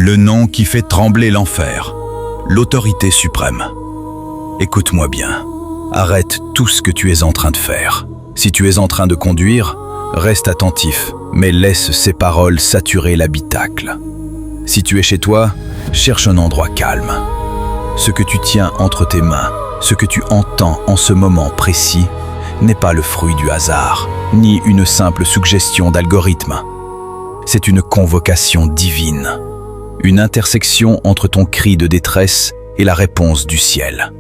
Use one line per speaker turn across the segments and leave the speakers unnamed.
Le nom qui fait trembler l'enfer, l'autorité suprême. Écoute-moi bien, arrête tout ce que tu es en train de faire. Si tu es en train de conduire, reste attentif, mais laisse ces paroles saturer l'habitacle. Si tu es chez toi, cherche un endroit calme. Ce que tu tiens entre tes mains, ce que tu entends en ce moment précis, n'est pas le fruit du hasard, ni une simple suggestion d'algorithme. C'est une convocation divine, une intersection entre ton cri de détresse et la réponse du ciel.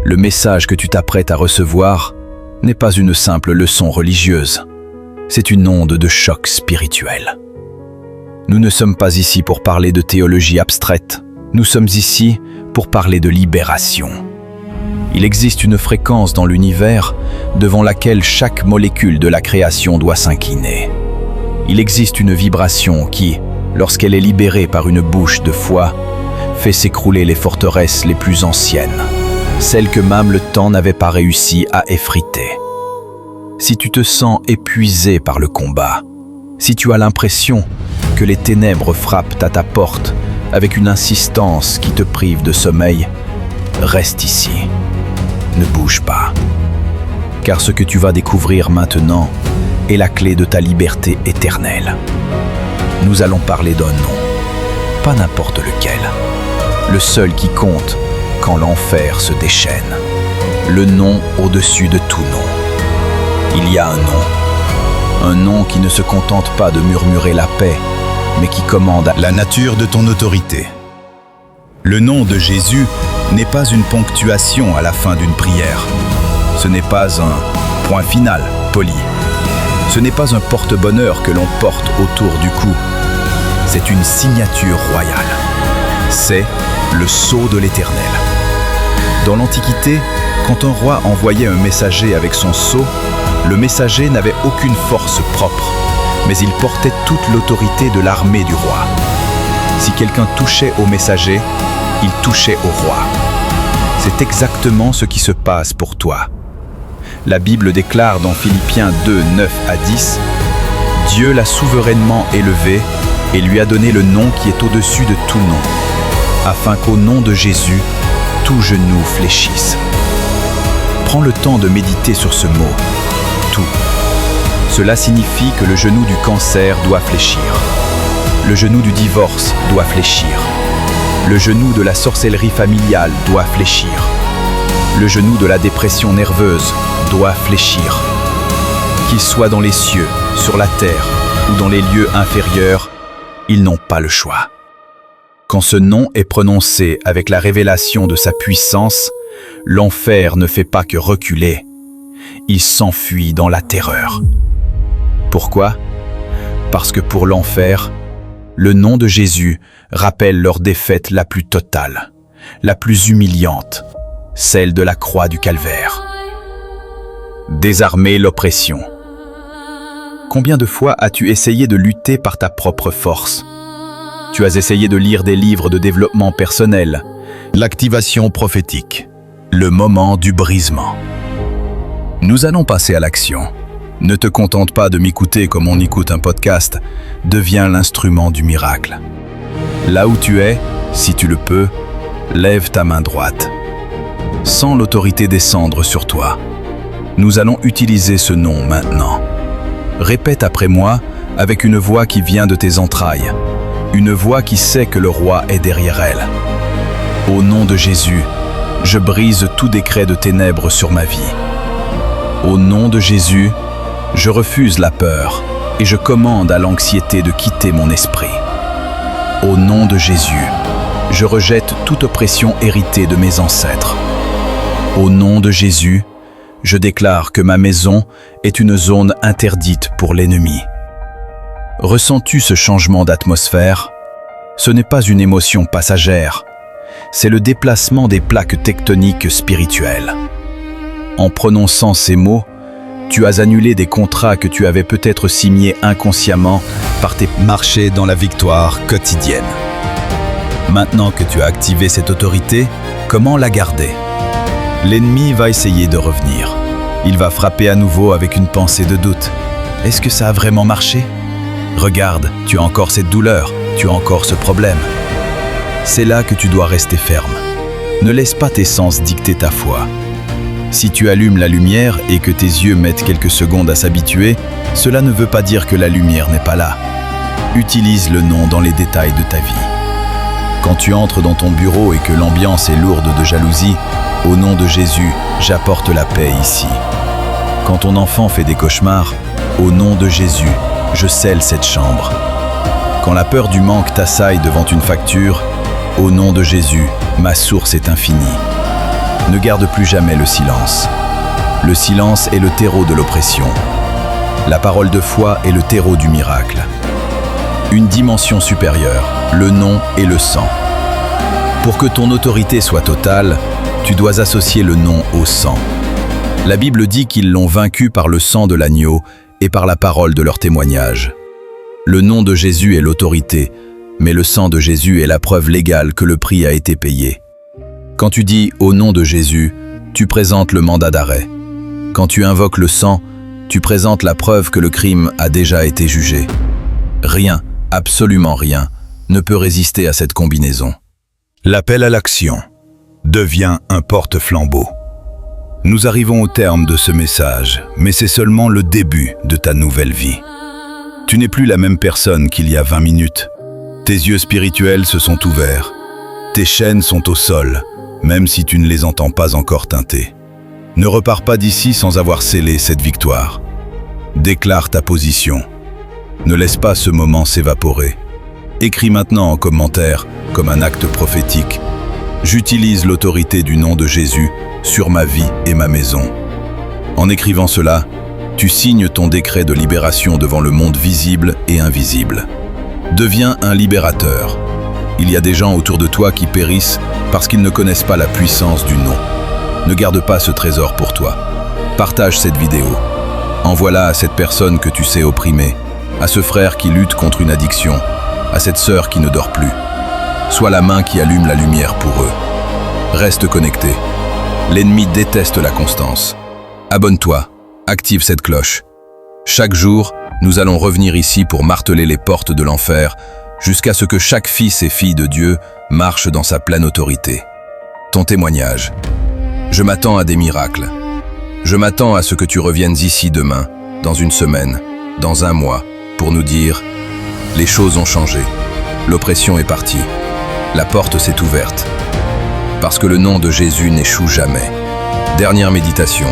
Le message que tu t'apprêtes à recevoir n'est pas une simple leçon religieuse, c'est une onde de choc spirituel. Nous ne sommes pas ici pour parler de théologie abstraite, nous sommes ici pour parler de libération. Il existe une fréquence dans l'univers devant laquelle chaque molécule de la création doit s'incliner. Il existe une vibration qui, lorsqu'elle est libérée par une bouche de foi, fait s'écrouler les forteresses les plus anciennes, celles que même le temps n'avait pas réussi à effriter. Si tu te sens épuisé par le combat, si tu as l'impression que les ténèbres frappent à ta porte avec une insistance qui te prive de sommeil, reste ici. Ne bouge pas. Car ce que tu vas découvrir maintenant est la clé de ta liberté éternelle. Nous allons parler d'un nom, pas n'importe lequel. Le seul qui compte quand l'enfer se déchaîne. Le nom au-dessus de tout nom. Il y a un nom. Un nom qui ne se contente pas de murmurer la paix, mais qui commande
la nature de ton autorité. Le nom de Jésus n'est pas une ponctuation à la fin d'une prière. Ce n'est pas un point final poli. Ce n'est pas un porte-bonheur que l'on porte autour du cou. C'est une signature royale. C'est le sceau de l'Éternel. Dans l'Antiquité, quand un roi envoyait un messager avec son sceau, le messager n'avait aucune force propre, mais il portait toute l'autorité de l'armée du roi. Si quelqu'un touchait au messager, il touchait au roi. C'est exactement ce qui se passe pour toi. La Bible déclare dans Philippiens 2, 9 à 10, « Dieu l'a souverainement élevé et lui a donné le nom qui est au-dessus de tout nom, afin qu'au nom de Jésus, tout genou fléchisse. » Prends le temps de méditer sur ce mot, « tout ». Cela signifie que le genou du cancer doit fléchir. Le genou du divorce doit fléchir. Le genou de la sorcellerie familiale doit fléchir. Le genou de la dépression nerveuse doit fléchir. Qu'ils soient dans les cieux, sur la terre ou dans les lieux inférieurs, ils n'ont pas le choix. Quand ce nom est prononcé avec la révélation de sa puissance, l'enfer ne fait pas que reculer. Il s'enfuit dans la terreur. Pourquoi ? Parce que pour l'enfer, le nom de Jésus rappelle leur défaite la plus totale, la plus humiliante, celle de la croix du calvaire. Désarmer l'oppression. Combien de fois as-tu essayé de lutter par ta propre force ? Tu as essayé de lire des livres de développement personnel, l'activation prophétique, le moment du brisement. Nous allons passer à l'action. Ne te contente pas de m'écouter comme on écoute un podcast, deviens l'instrument du miracle. Là où tu es, si tu le peux, lève ta main droite. Sens l'autorité descendre sur toi. Nous allons utiliser ce nom maintenant. Répète après moi avec une voix qui vient de tes entrailles, une voix qui sait que le roi est derrière elle. Au nom de Jésus, je brise tout décret de ténèbres sur ma vie. Au nom de Jésus, je refuse la peur et je commande à l'anxiété de quitter mon esprit. Au nom de Jésus, je rejette toute oppression héritée de mes ancêtres. Au nom de Jésus, je déclare que ma maison est une zone interdite pour l'ennemi. Ressens-tu ce changement d'atmosphère ? Ce n'est pas une émotion passagère, c'est le déplacement des plaques tectoniques spirituelles. En prononçant ces mots, tu as annulé des contrats que tu avais peut-être signés inconsciemment par tes marchés dans la victoire quotidienne. Maintenant que tu as activé cette autorité, comment la garder ? L'ennemi va essayer de revenir. Il va frapper à nouveau avec une pensée de doute. Est-ce que ça a vraiment marché ?
Regarde, tu as encore cette douleur, tu as encore ce problème. C'est là que tu dois rester ferme. Ne laisse pas tes sens dicter ta foi. Si tu allumes la lumière et que tes yeux mettent quelques secondes à s'habituer, cela ne veut pas dire que la lumière n'est pas là. Utilise le nom dans les détails de ta vie. Quand tu entres dans ton bureau et que l'ambiance est lourde de jalousie, au nom de Jésus, j'apporte la paix ici. Quand ton enfant fait des cauchemars, au nom de Jésus, je scelle cette chambre. Quand la peur du manque t'assaille devant une facture, au nom de Jésus, ma source est infinie. Ne garde plus jamais le silence. Le silence est le terreau de l'oppression. La parole de foi est le terreau du miracle. Une dimension supérieure, le nom et le sang. Pour que ton autorité soit totale, tu dois associer le nom au sang. La Bible dit qu'ils l'ont vaincu par le sang de l'agneau et par la parole de leur témoignage. Le nom de Jésus est l'autorité, mais le sang de Jésus est la preuve légale que le prix a été payé. Quand tu dis « au nom de Jésus », tu présentes le mandat d'arrêt. Quand tu invoques le sang, tu présentes la preuve que le crime a déjà été jugé. Rien, absolument rien, ne peut résister à cette combinaison.
L'appel à l'action devient un porte-flambeau. Nous arrivons au terme de ce message, mais c'est seulement le début de ta nouvelle vie. Tu n'es plus la même personne qu'il y a 20 minutes. Tes yeux spirituels se sont ouverts. Tes chaînes sont au sol, même si tu ne les entends pas encore tinter. Ne repars pas d'ici sans avoir scellé cette victoire. Déclare ta position. Ne laisse pas ce moment s'évaporer. Écris maintenant en commentaire, comme un acte prophétique. J'utilise l'autorité du nom de Jésus sur ma vie et ma maison. En écrivant cela, tu signes ton décret de libération devant le monde visible et invisible. Deviens un libérateur. Il y a des gens autour de toi qui périssent parce qu'ils ne connaissent pas la puissance du nom. Ne garde pas ce trésor pour toi. Partage cette vidéo. Envoie-la à cette personne que tu sais opprimée, à ce frère qui lutte contre une addiction, à cette sœur qui ne dort plus. Sois la main qui allume la lumière pour eux. Reste connecté. L'ennemi déteste la constance. Abonne-toi, active cette cloche. Chaque jour, nous allons revenir ici pour marteler les portes de l'enfer jusqu'à ce que chaque fils et fille de Dieu marche dans sa pleine autorité. Ton témoignage. Je m'attends à des miracles. Je m'attends à ce que tu reviennes ici demain, dans une semaine, dans un mois, pour nous dire « Les choses ont changé. L'oppression est partie. La porte s'est ouverte. » Parce que le nom de Jésus n'échoue jamais. Dernière méditation.